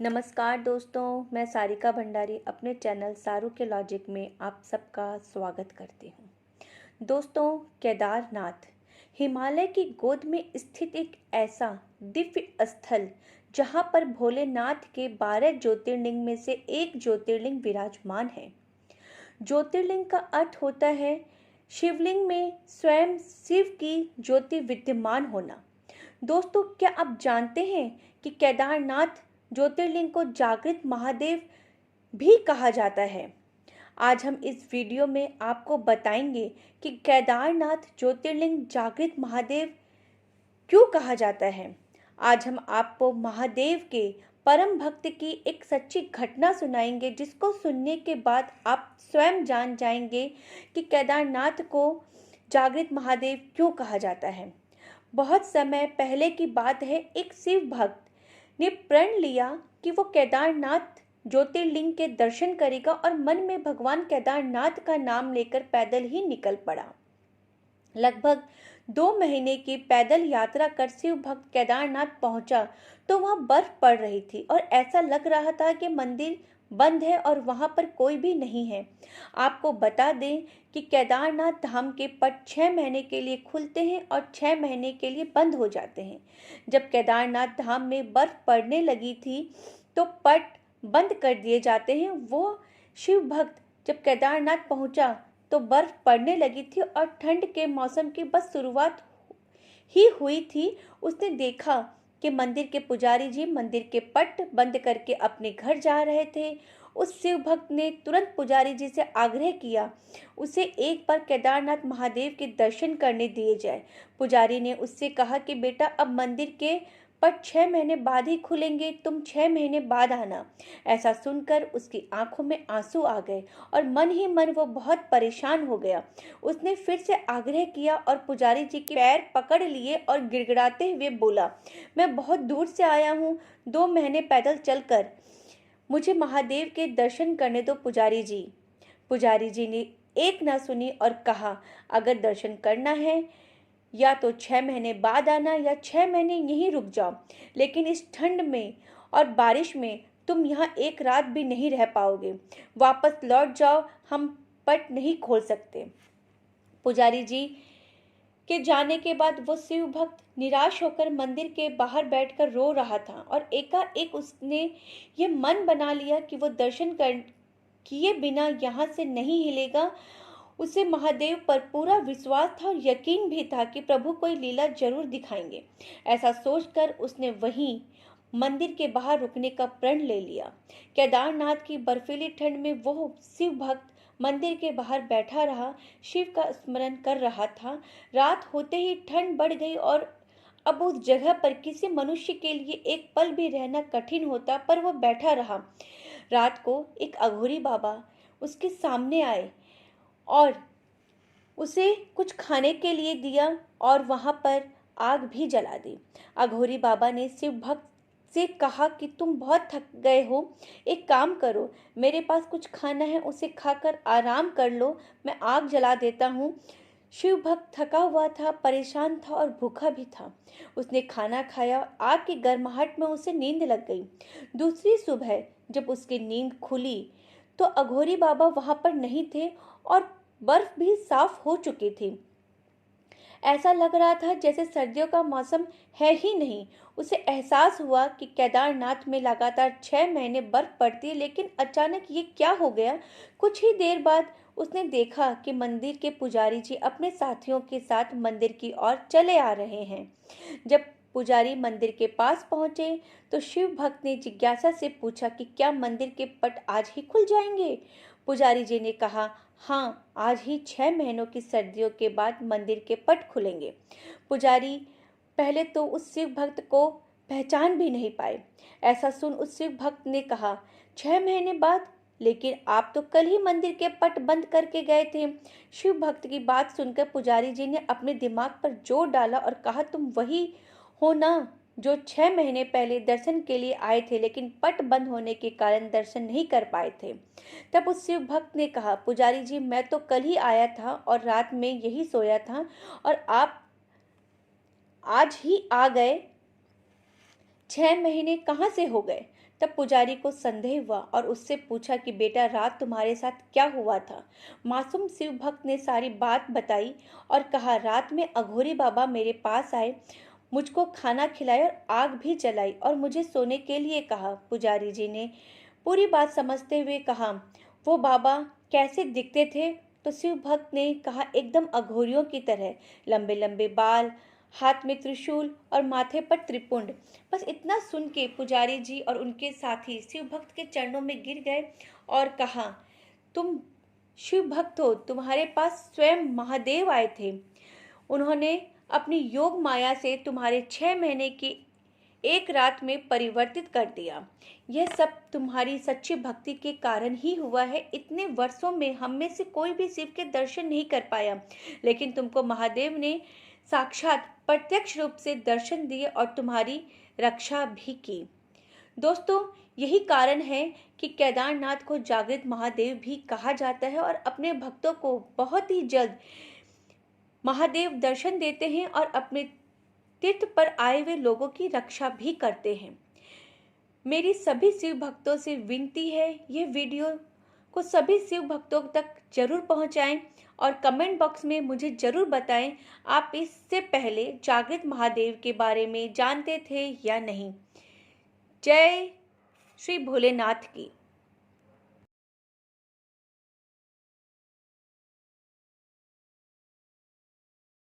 नमस्कार दोस्तों, मैं सारिका भंडारी अपने चैनल सारू के लॉजिक में आप सबका स्वागत करती हूँ। दोस्तों, केदारनाथ हिमालय की गोद में स्थित एक ऐसा दिव्य स्थल जहाँ पर भोलेनाथ के 12 ज्योतिर्लिंग में से एक ज्योतिर्लिंग विराजमान है। ज्योतिर्लिंग का अर्थ होता है शिवलिंग में स्वयं शिव की ज्योति विद्यमान होना। दोस्तों, क्या आप जानते हैं कि केदारनाथ ज्योतिर्लिंग को जागृत महादेव भी कहा जाता है। आज हम इस वीडियो में आपको बताएंगे कि केदारनाथ ज्योतिर्लिंग जागृत महादेव क्यों कहा जाता है। आज हम आपको महादेव के परम भक्त की एक सच्ची घटना सुनाएंगे, जिसको सुनने के बाद आप स्वयं जान जाएंगे कि केदारनाथ को जागृत महादेव क्यों कहा जाता है। बहुत समय पहले की बात है, एक शिव भक्त ने प्रण लिया कि वो केदारनाथ ज्योतिर्लिंग के दर्शन करेगा और मन में भगवान केदारनाथ का नाम लेकर पैदल ही निकल पड़ा। लगभग 2 महीने की पैदल यात्रा कर शिव भक्त केदारनाथ पहुंचा तो वहां बर्फ पड़ रही थी और ऐसा लग रहा था कि मंदिर बंद है और वहां पर कोई भी नहीं है। आपको बता दें कि केदारनाथ धाम के पट 6 महीने के लिए खुलते हैं और 6 महीने के लिए बंद हो जाते हैं। जब केदारनाथ धाम में बर्फ पड़ने लगी थी तो पट बंद कर दिए जाते हैं। वो शिव भक्त जब केदारनाथ पहुंचा तो बर्फ पड़ने लगी थी और ठंड के मौसम की बस शुरुआत ही हुई थी। उसने देखा कि मंदिर के पुजारी जी मंदिर के पट बंद करके अपने घर जा रहे थे। उस शिव भक्त ने तुरंत पुजारी जी से आग्रह किया उसे एक बार केदारनाथ महादेव के दर्शन करने दिए जाए। पुजारी ने उससे कहा कि बेटा, अब मंदिर के पट 6 महीने बाद ही खुलेंगे, तुम 6 महीने बाद आना। ऐसा सुनकर उसकी आंखों में आंसू आ गए और मन ही मन वो बहुत परेशान हो गया। उसने फिर से आग्रह किया और पुजारी जी के पैर पकड़ लिए और गिड़गिड़ाते हुए बोला, मैं बहुत दूर से आया हूँ, 2 महीने पैदल चलकर, मुझे महादेव के दर्शन करने दो पुजारी जी। पुजारी जी ने एक ना सुनी और कहा, अगर दर्शन करना है या तो 6 महीने बाद आना या 6 महीने यहीं रुक जाओ, लेकिन इस ठंड में और बारिश में तुम यहाँ एक रात भी नहीं रह पाओगे। वापस लौट जाओ, हम पट नहीं खोल सकते। पुजारी जी के जाने के बाद वो शिव भक्त निराश होकर मंदिर के बाहर बैठकर रो रहा था और एकाएक उसने ये मन बना लिया कि वो दर्शन कर किए बिना यहाँ से नहीं हिलेगा। उसे महादेव पर पूरा विश्वास था और यकीन भी था कि प्रभु कोई लीला जरूर दिखाएंगे। ऐसा सोचकर उसने वहीं मंदिर के बाहर रुकने का प्रण ले लिया। केदारनाथ की बर्फीली ठंड में वो शिव भक्त मंदिर के बाहर बैठा रहा, शिव का स्मरण कर रहा था। रात होते ही ठंड बढ़ गई और अब उस जगह पर किसी मनुष्य के लिए एक पल भी रहना कठिन होता, पर वो बैठा रहा। रात को एक अघोरी बाबा उसके सामने आए और उसे कुछ खाने के लिए दिया और वहां पर आग भी जला दी। अघोरी बाबा ने शिव भक्त से कहा कि तुम बहुत थक गए हो, एक काम करो, मेरे पास कुछ खाना है, उसे खाकर आराम कर लो, मैं आग जला देता हूँ। शिव भक्त थका हुआ था, परेशान था और भूखा भी था। उसने खाना खाया, आग की गर्माहट में उसे नींद लग गई। दूसरी सुबह जब उसकी नींद खुली तो अघोरी बाबा वहां पर नहीं थे और बर्फ भी साफ हो चुकी थी। ऐसा लग रहा था जैसे सर्दियों का मौसम है ही नहीं। उसे एहसास हुआ कि केदारनाथ में लगातार 6 महीने बर्फ पड़ती है, लेकिन अचानक ये क्या हो गया। कुछ ही देर बाद उसने देखा कि मंदिर के पुजारी जी अपने साथियों के साथ मंदिर की ओर चले आ रहे हैं। जब पुजारी मंदिर के पास पहुंचे तो शिव भक्त ने जिज्ञासा से पूछा कि क्या मंदिर के पट आज ही खुल जाएंगे। पुजारी जी ने कहा, हाँ, आज ही 6 महीनों की सर्दियों के बाद मंदिर के पट खुलेंगे। पुजारी पहले तो उस शिव भक्त को पहचान भी नहीं पाए। ऐसा सुन उस शिव भक्त ने कहा, 6 महीने बाद, लेकिन आप तो कल ही मंदिर के पट बंद करके गए थे। शिव भक्त की बात सुनकर पुजारी जी ने अपने दिमाग पर जोर डाला और कहा, तुम वही हो ना जो 6 महीने पहले दर्शन के लिए आए थे, लेकिन पट बंद होने के कारण दर्शन नहीं कर पाए थे। तब उस शिव भक्त ने कहा, पुजारी जी, मैं तो कल ही आया था और रात में यही सोया था और आप आज ही आ गए, 6 महीने कहाँ से हो गए। तब पुजारी को संदेह हुआ और उससे पूछा कि बेटा, रात तुम्हारे साथ क्या हुआ था। मासूम शिव भक्त ने सारी बात बताई और कहा, रात में अघोरी बाबा मेरे पास आए, मुझको खाना खिलाया और आग भी जलाई और मुझे सोने के लिए कहा। पुजारी जी ने पूरी बात समझते हुए कहा, वो बाबा कैसे दिखते थे? तो शिव भक्त ने कहा, एकदम अघोरियों की तरह, लंबे लंबे बाल, हाथ में त्रिशूल और माथे पर त्रिपुंड। बस इतना सुन के पुजारी जी और उनके साथी शिव भक्त के चरणों में गिर गए और कहा, तुम शिव भक्त हो, तुम्हारे पास स्वयं महादेव आए थे। उन्होंने अपनी योग माया से तुम्हारे 6 महीने की एक रात में परिवर्तित कर दिया। यह सब तुम्हारी सच्ची भक्ति के कारण ही हुआ है। इतने वर्षों में हम में से कोई भी शिव के दर्शन नहीं कर पाया, लेकिन तुमको महादेव ने साक्षात प्रत्यक्ष रूप से दर्शन दिए और तुम्हारी रक्षा भी की। दोस्तों, यही कारण है कि केदारनाथ को जागृत महादेव भी कहा जाता है और अपने भक्तों को बहुत ही जल्द महादेव दर्शन देते हैं और अपने तीर्थ पर आए हुए लोगों की रक्षा भी करते हैं। मेरी सभी शिव भक्तों से विनती है, यह वीडियो को सभी शिव भक्तों तक जरूर पहुंचाएं और कमेंट बॉक्स में मुझे जरूर बताएं, आप इससे पहले जागृत महादेव के बारे में जानते थे या नहीं। जय श्री भोलेनाथ की।